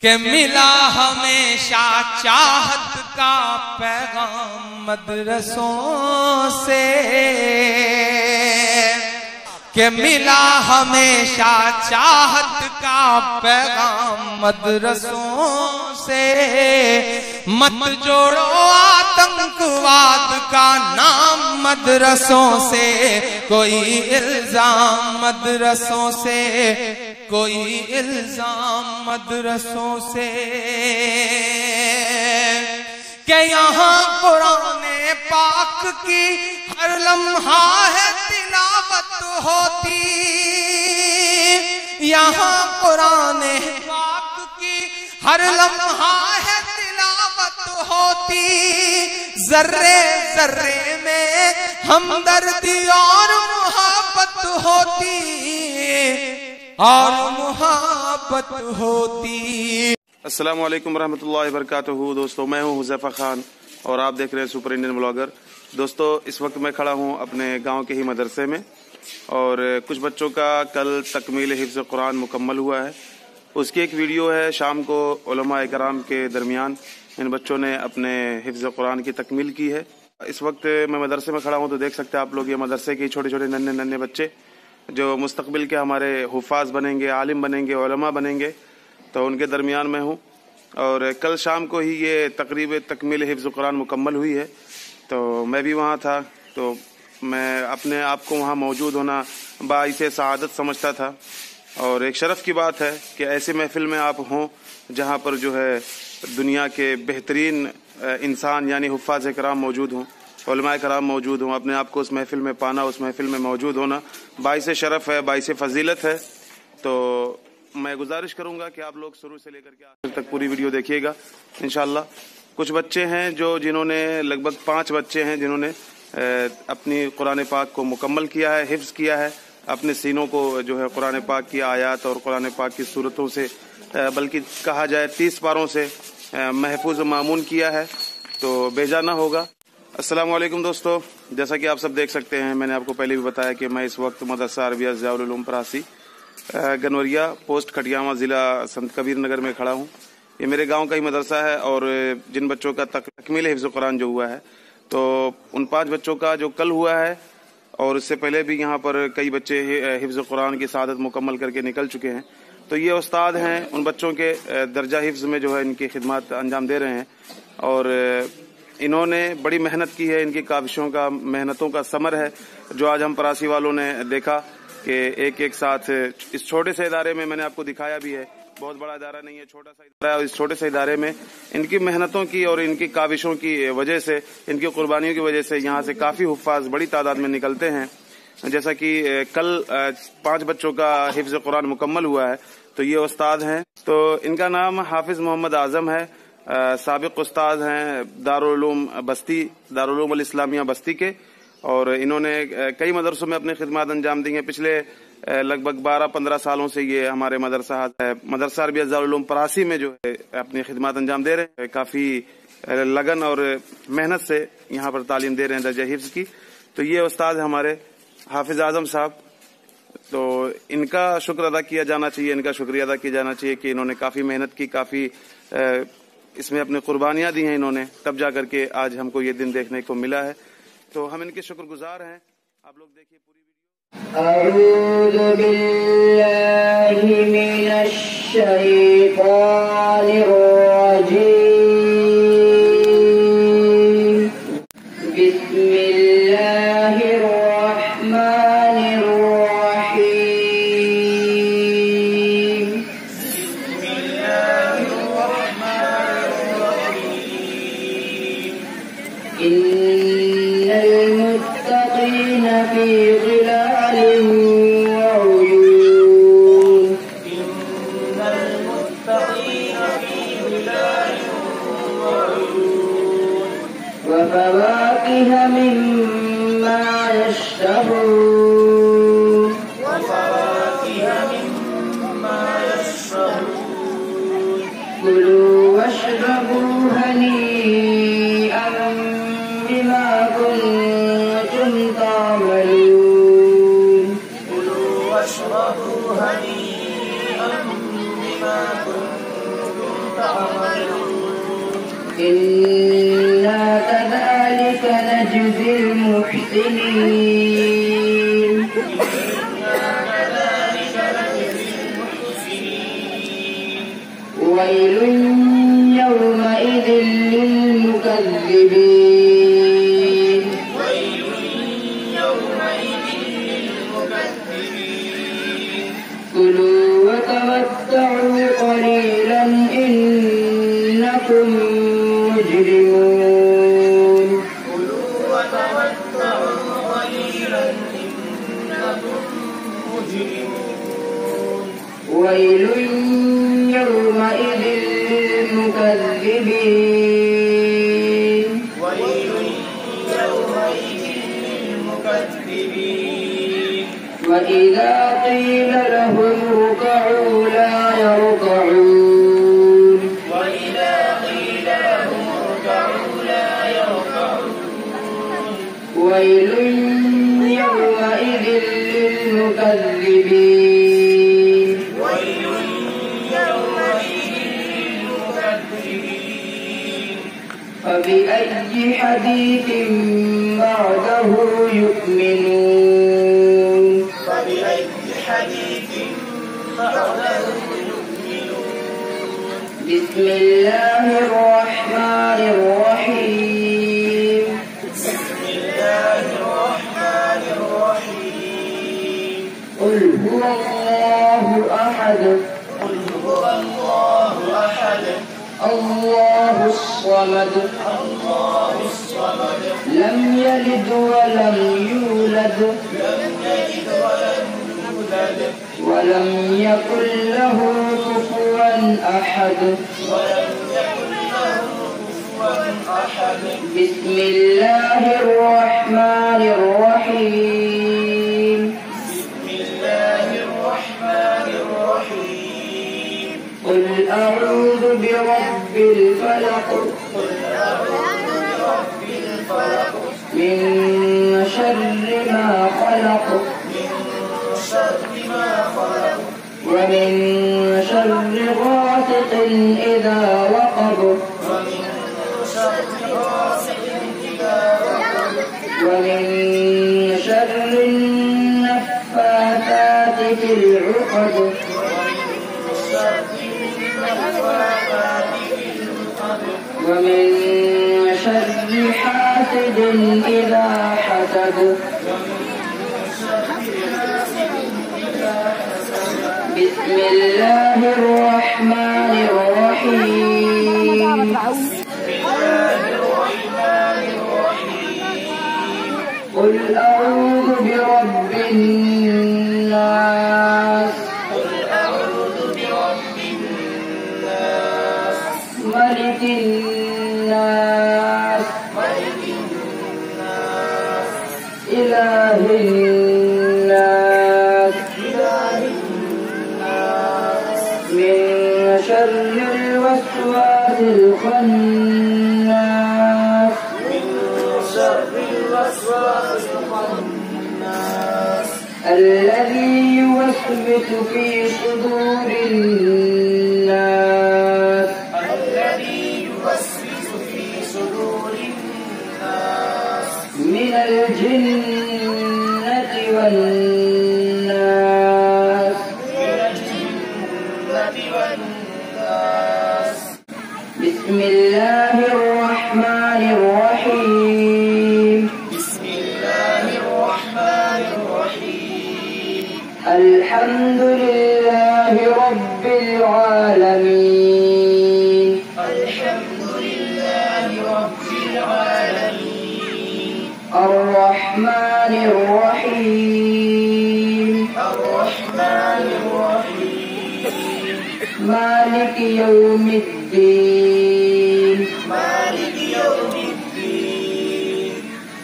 کہ ملا ہمیشہ چاہت کا پیغام مدرسوں سے، کہ ملا ہمیشہ چاہت کا پیغام مدرسوں سے، مت جوڑو آتنکواد کا نام مدرسوں سے، کوئی الزام مدرسوں سے، کوئی الزام مدرسوں سے، کہ یہاں قرآن پاک کی ہر لمحہ ہے تلاوت ہوتی، یہاں قرآن پاک کی ہر لمحہ ہے تلاوت ہوتی، ذرے ذرے میں ہمدردی اور محبت ہوتی، اور محبت ہوتی۔ السلام علیکم ورحمۃ اللہ وبرکاتہ۔ دوستو میں ہوں حذیفہ خان اور آپ دیکھ رہے ہیں سپر انڈین بلاگر۔ دوستو اس وقت میں کھڑا ہوں اپنے گاؤں کے ہی مدرسے میں، اور کچھ بچوں کا کل تکمیل حفظ قرآن مکمل ہوا ہے۔ اس کی ایک ویڈیو ہے، شام کو علماء کرام کے درمیان ان بچوں نے اپنے حفظ قرآن کی تکمیل کی ہے۔ اس وقت میں مدرسے میں کھڑا ہوں تو دیکھ سکتے ہیں آپ لوگ، یہ مدرسے کے چھوٹے چھوٹے ننھے بچے جو مستقبل کے ہمارے حفاظ بنیں گے، عالم بنیں گے، علماء بنیں گے، تو ان کے درمیان میں ہوں۔ اور کل شام کو ہی یہ تقریب تکمیل حفظ قرآن مکمل ہوئی ہے، تو میں بھی وہاں تھا، تو میں اپنے آپ کو وہاں موجود ہونا باعث سعادت سمجھتا تھا، اور ایک شرف کی بات ہے کہ ایسے محفل میں آپ ہوں جہاں پر جو ہے دنیا کے بہترین انسان یعنی حفاظ کرام موجود ہوں، علماء کرام موجود ہوں۔ اپنے آپ کو اس محفل میں پانا، اس محفل میں موجود ہونا باعث شرف ہے، باعث فضیلت ہے۔ تو میں گزارش کروں گا کہ آپ لوگ شروع سے لے کر کے آخر تک پوری ویڈیو دیکھیے گا انشاءاللہ۔ کچھ بچے ہیں جنہوں نے لگ بھگ 5 بچے ہیں جنہوں نے اپنی قرآن پاک کو مکمل کیا ہے، حفظ کیا ہے، اپنے سینوں کو جو ہے قرآن پاک کی آیات اور قرآن پاک کی صورتوں سے، بلکہ کہا جائے 30 پاروں سے محفوظ و مامون کیا ہے، تو بھیجا نہ ہوگا۔ السلام علیکم دوستو، جیسا کہ آپ سب دیکھ سکتے ہیں، میں نے آپ کو پہلے بھی بتایا کہ میں اس وقت مدرسہ عربیہ ضیاء العلوم پراسی گنوریا پوسٹ کھٹیاواں ضلع سنت کبیر نگر میں کھڑا ہوں۔ یہ میرے گاؤں کا ہی مدرسہ ہے، اور جن بچوں کا تکمیل حفظ قرآن جو ہوا ہے، تو ان 5 بچوں کا جو کل ہوا ہے، اور اس سے پہلے بھی یہاں پر کئی بچے حفظ قرآن کی سعادت مکمل کر کے نکل چکے ہیں، تو یہ استاد ہیں، ان بچوں کے درجہ حفظ میں جو ہے ان کی خدمات انجام دے رہے ہیں، اور انہوں نے بڑی محنت کی ہے، ان کی کاوشوں کا، محنتوں کا ثمر ہے جو آج ہم پراسی والوں نے دیکھا کہ ایک ساتھ اس چھوٹے سے ادارے میں نے آپ کو دکھایا بھی ہے، بہت بڑا ادارہ نہیں ہے، چھوٹا سا ادارہ ہے، اور اس چھوٹے سے ادارے میں ان کی محنتوں کی اور ان کی کاوشوں کی وجہ سے، ان کی قربانیوں کی وجہ سے یہاں سے کافی حفاظ بڑی تعداد میں نکلتے ہیں۔ جیسا کہ کل 5 بچوں کا حفظ قرآن مکمل ہوا ہے، تو یہ استاد ہیں، تو ان کا نام حافظ محمد اعظم ہے، سابق استاد ہیں دارالعلوم بستی، دارالعلوم الاسلامیہ بستی کے، اور انہوں نے کئی مدرسوں میں اپنی خدمات انجام دی ہیں۔ پچھلے لگ بھگ 12-15 سالوں سے یہ ہمارے مدرسہ عربیہ ضیاء العلوم پراسی میں جو ہے اپنی خدمات انجام دے رہے ہیں، کافی لگن اور محنت سے یہاں پر تعلیم دے رہے ہیں درجہ حفظ کی۔ تو یہ استاد ہمارے حافظ اعظم صاحب، تو ان کا شکر ادا کیا جانا چاہیے، ان کا شکریہ ادا کیا جانا چاہیے کہ انہوں نے کافی محنت کی، کافی اس میں اپنی قربانیاں دی ہیں انہوں نے، تب جا کر کے آج ہم کو یہ دن دیکھنے کو ملا ہے، تو ہم ان کے شکر گزار ہیں۔ آپ لوگ دیکھیے پوری ویڈیو۔ اعوذ باللہ من الشیطان الرجیم، بسم اللہ الرحمن الرحیم، ان المتقین فی ظلال وعیون، وفواکہ مما یشتہون، کلوا واشربوا ہنیئا بما کنتم تعملون، إنا كذلك نجزي المحسنين ويل يومئذ للمكذبين كلوا وتمتعوا قليلا إنكم مجرمون ويل يومئذ للمكذبين وإذا قيل لهم اركعوا لا يركعون ويل يومئذ للمكذبين فبأي حديث بعده يؤمنون بسم الله الرحمن الرحيم قل هو الله أحد الله الصمد لم يلد ولم يولد ولم يكن له كفوا أحد بسم الله الرحمن الرحيم قل أعوذ برب الفلق من شر ما خلق ومن شر غاسق إذا وقب ومن شر النفاثات في العقد ومن شر حاسد إذا حسد بسم الله الرحمن الرحيم قل أعوذ برب الناس ملك الناس إله الناس من شر الوسواس الخناس الذي يوسوس في صدور الناس من الجنة والناس بسم الله الرحمن الرحيم الحمد لله رب العالمين الرحمن الرحيم مالك يوم الدين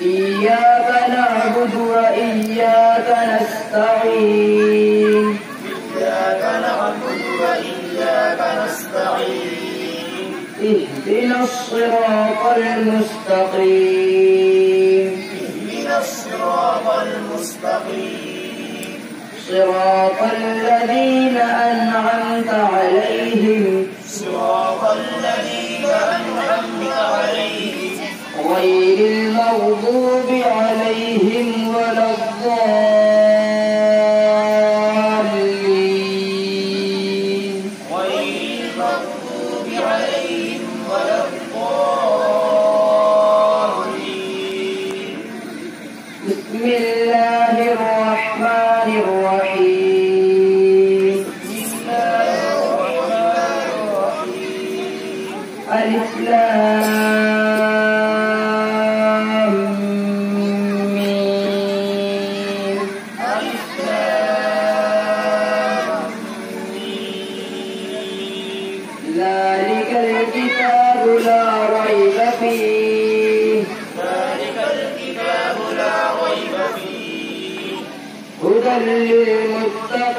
إياك نعبد وإياك نستعين اهدنا الصراط المستقيم صراط الذين أنعمت عليهم صراط الذين أنعمت عليهم غير المغضوب عليهم ولا الضالين. غير المغضوب عليهم ولا الضالين. بسم الله الرحمن الرحيم. ألف لام ميم. ذلك الكتاب لا ريب فيه. هدى للمتقين.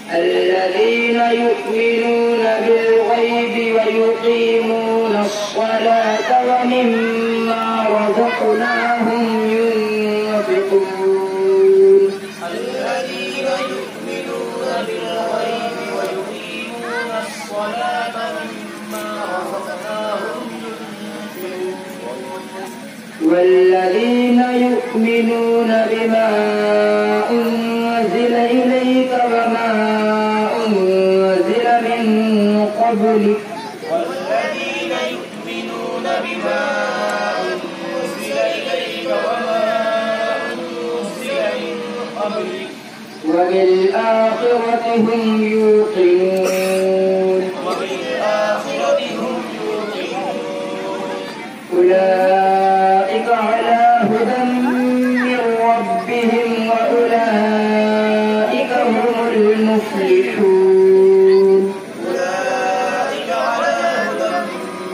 الذين يؤمنون بالغيب ويقيمون الصلاة ومما رزقناهم ينفقون. الذين يؤمنون بالغيب ويقيمون الصلاة ومما رزقناهم والذين يؤمنون بما أنزل إليك وما أنزل من قبلك. والذين يؤمنون بما أنزل إليك وما أنزل من قبلك وبالآخرة هم يوقنون. أولئك على هدى من ربهم وأولئك هم المفلحون. أولئك على هدى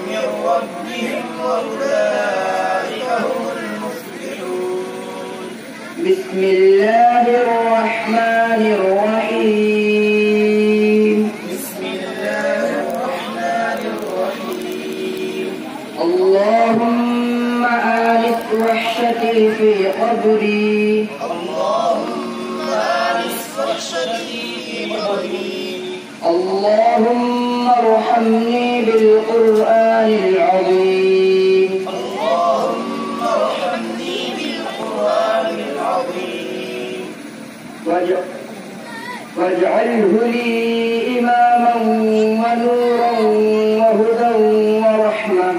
من ربهم وأولئك هم المفلحون. بسم الله الرحمن الرحيم. اللهم آنس وحشتي في قبري. اللهم ارحمني بالقرآن العظيم. واجعله لي إماما ونورا وهدى ورحمة.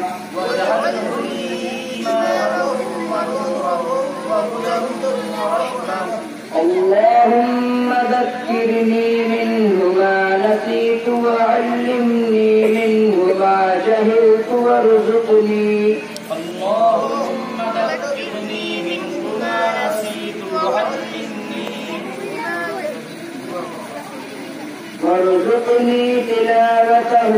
اللهم ذكرني منه ما نسيت وعلمني منه ما جهلت وارزقني. اللهم ذكرني منه ما نسيت وارزقني تلاوته